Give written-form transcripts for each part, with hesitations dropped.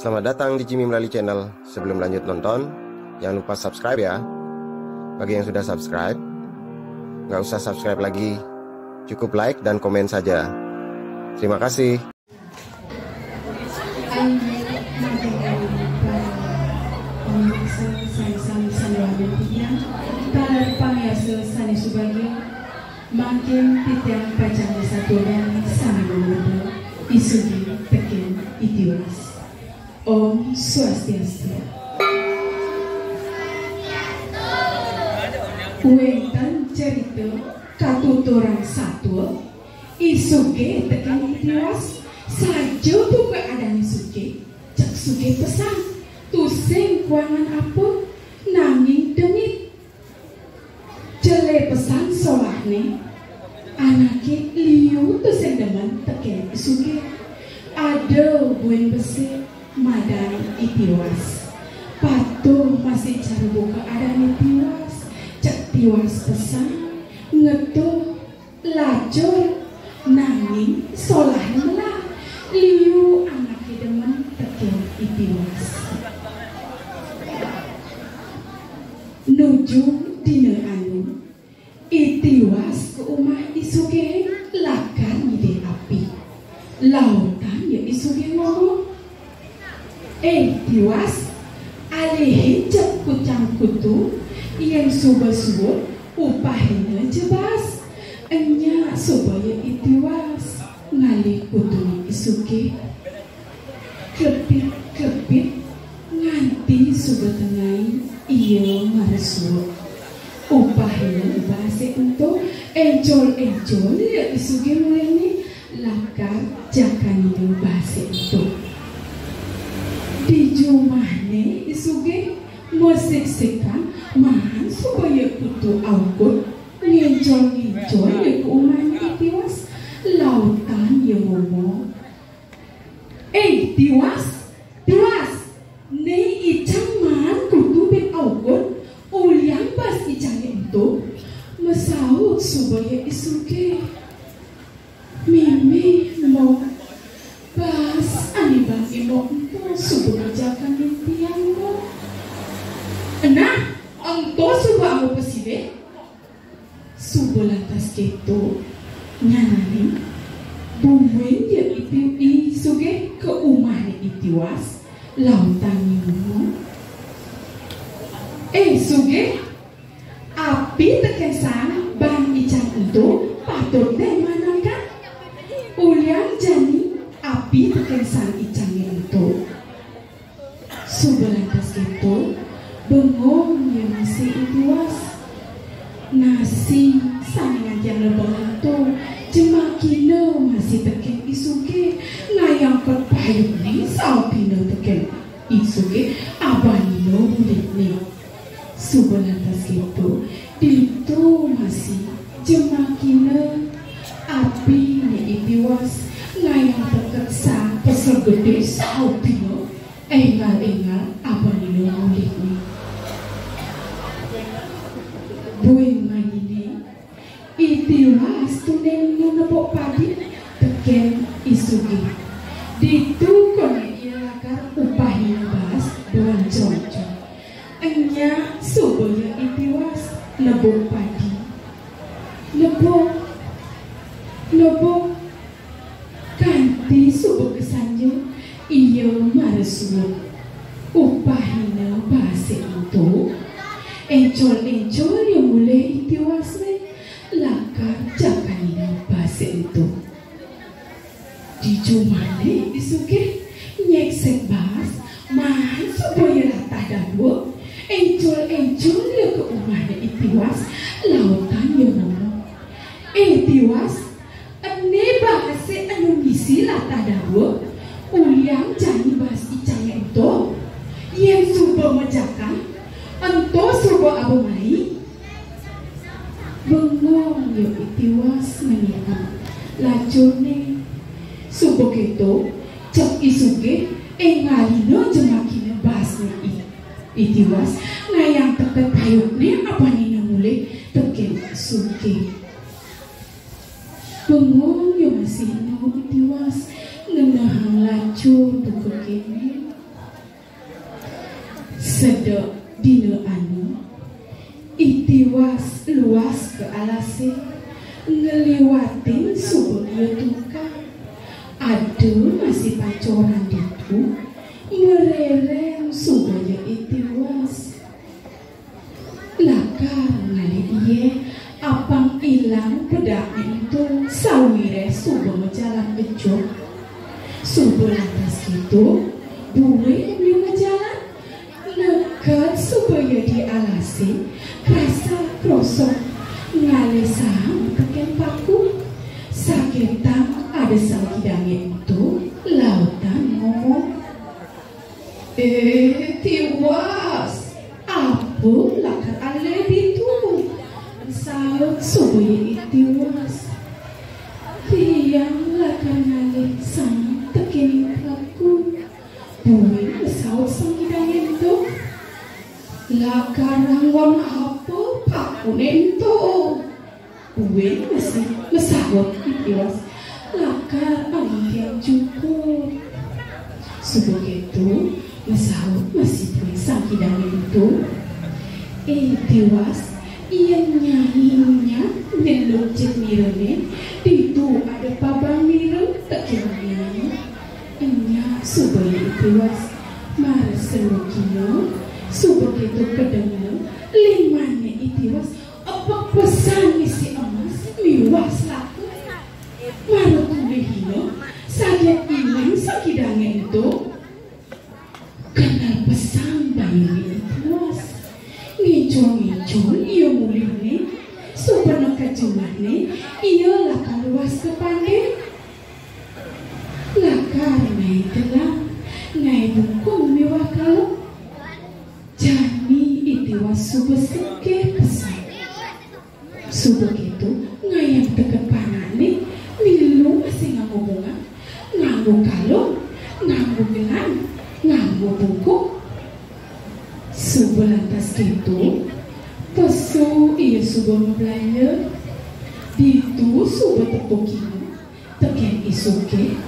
Selamat datang di Jimmy Melali Channel. Sebelum lanjut nonton, jangan lupa subscribe ya. Bagi yang sudah subscribe, nggak usah subscribe lagi. Cukup like dan komen saja. Terima kasih. Makin titiang pacangnya satu dan sama nomor isugi teken itiwas. Om Swastiastu. Wentan cerita katuturan satu isuge teken itiwas saja tuh keadaan isuge cek suge pesan tusing kuangan apa nanging demit jele pesan solahne anaknya liu tuh sendeman teken isuge ada buen besi madan itiwas patuh masih cara buka ada itiwas cek tiwas pesan ngetuh lajur nanging solahne lah liu anaknya demen teken itiwas nuju dina anu itiwas ke umah isuge lakar ngide api lautan ya isuge ngomong tiwas alihin cek kucang kutu yang suba-suba upahina jebas enya supaya itiwas ngalih kutu isuge klepit nganti suba tengai iya maresuh upahina bahasa untuk encol ya isuge mulai lakar jakan itu bahasa itu di jumahne isuge musik-sikan mahan supaya kutu awkut ngencol ya ke umahnya tiwas lautan ya ngomong tiwas ne icang man kutu bin awkut uliang pas icang itu mesaut supaya isuge mimi mau pas ani bagi mau subuh kerjakan impianmu. Nah, engkau subuh aku pesile, subuh lantas gitu nyanani, bumbuin ya itu isuge ke umahnya itiwas, lautan nyumu. Suge, api tekesan bang icang itu patut deh mana kan? Uliang jani api tekesan icangnya itu. Subelantas itu bengong ya masih itiwas nasi sangat yang lebaran tuh jemakina masih teken isuge ngayang kepayuk nih salpina teken isuge abanino mudik nih subelantas itu masih jemakina api nih itiwas ngayang tekeksa pesel gede salpina engal apa nino mulik ni buing manini itiwas tunen nunepok padi teken isugi ditu kone ilakar upahin bas doan cocok enya subaya itiwas lebok padi lebok ganti subuk kesanjo iya maresuh upahina bahasa itu encol yang mulai itiwas lakar jakanina bahasa itu di jumane isuge nyeksek bahas mahan supaya latah dawa encol ya ke umahnya itiwas lautan yang ngomong itiwas ane bahasa anu ngisi latah dawa uliang jani bahas icangnya itu yang suba mejakan ento suba abu mai bengong ya itiwas menyebut lacune suba gitu cek isuge ngalino jemakina bahasnya itiwas ngayang teket payuknya apa nina mulai teken isuge bengong ya masih no itiwas ngenahang lacur buku kini sedek dina anu itiwas luas ke alase ngeliwatin subur ieu tukang ada masih pacoran ditu merereng subur ieu itiwas lakar ngali iye apang ilang bedak itu sawire subur jalan bejo subur lantas gitu buwe di jalan nekat supaya dialasi rasa krosok ngalesam teken paku sakitang ada salkidangnya itu lautan ngomong tiwas apa lakar ale itu saut supaya tiwas tiang lakar ngale sang teken paku buwe saut salkidangnya itu lakarang wan apa pakun ento uwe masih mesawat itiwas lakar yang cukup sebegitu mesawat masih punya sakidang itu itiwas ia nyanyinya neluk cek mirene itu ada pabang mirem tak kira nyanyi inya sebagai itiwas mar selukino sebegitu kedengar limanya itiwas apa pesan si emas miwas laku maru tulihino saja ilang sakidangnya itu kenal pesan bayi itiwas ngicol-ngicol iya mulihne supana kacumane iya lakar luas kepande lakar ngai telang ngai bukung miwah kalau jani itiwas subuh seke pesan subuh itu ngayang deket panane milu masih nganggo bunga nganggo kalung nganggo gelang nganggo buku subuh lantas gitu pesu iya subuh ngebelanja itu subuh tepukino teken isuke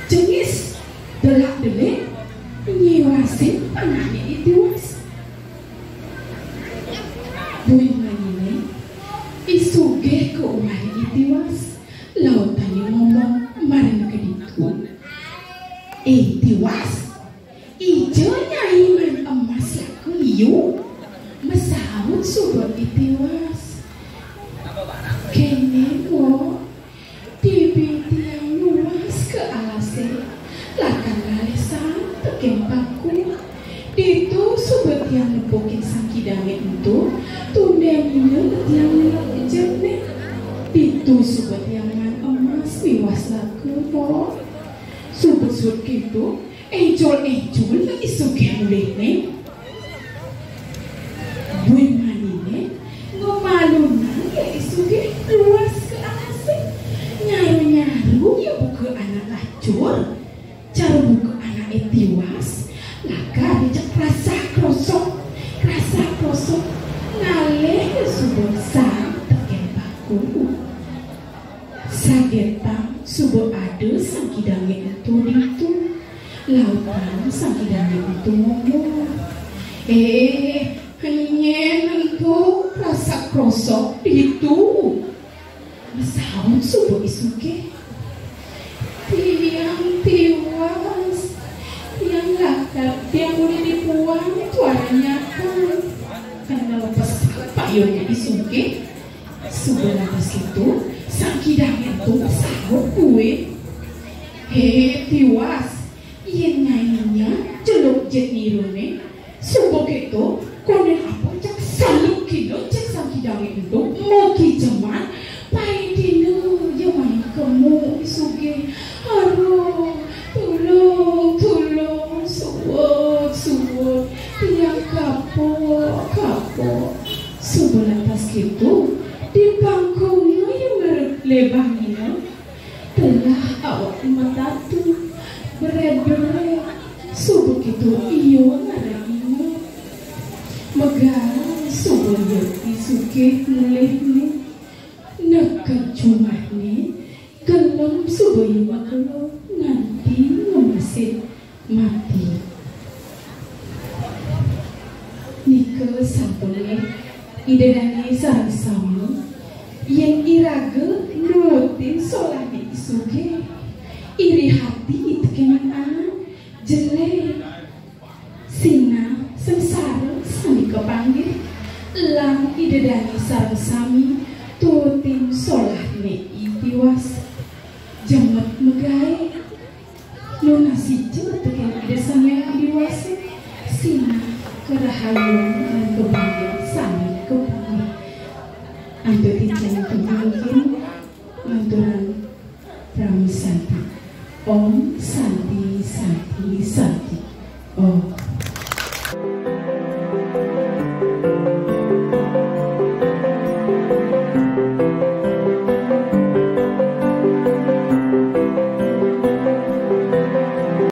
jengis delak delik nyiwasin panane itiwas buih manine isuge ke umari itiwas lautane ngomong marang ke ditu itiwas ijo nyaiman emas laku liu mesawut subur itiwas kene mo dibiti yang luas ke alase lakan lalesan teken paku itu sobat yang nepokin sakidangnya itu tundemnya yang jerne itu sobat yang emas miwas laku po sobat gitu ejol isuke mulihne buih manine ngomaluna ya isuke luas ke alase nyaru-nyaru ya buka anak lacur cara buka anak etiwas lakar dicek rasa krosok ngaleh subur sang teken paku sagetang subur ada sakidangnya itu lautan sakidangnya itu ngomong nyen itu rasa krosok itu mesawut subur isuke tiang tiwas yang lakar tiang boleh dibuang tuaranya karena lepas payungnya isuke sebelah situ sakidangnya itu sahut kue tiwas yang nyanyinya celuk jet nirune subuk itu konen apa cak saluk kilo cak sakidangnya itu mau kijaman pai dino jaman kamu isuke aduh tolong suwot tiang kapok sebelah tas gitu di bangkunya yang berlebangnya telah awak matatu bered subuh itu iyo ngarangnya megara subuh isuke mulih nekat cumahnya gelem subuh maklo nganti ngemasin mati idedani sareng sami yen irage nurutin solane isuge iri hati itekenan anak jelek sina sengsara sami kepanggih lang idedani sareng sami tutin solane itiwas jemet megae nuna sije teken ide sami diwase sina kerahayuan dan kebahagiaan sami kepanggih antu tijan kemungkin manturan Pramusanti Om Santi.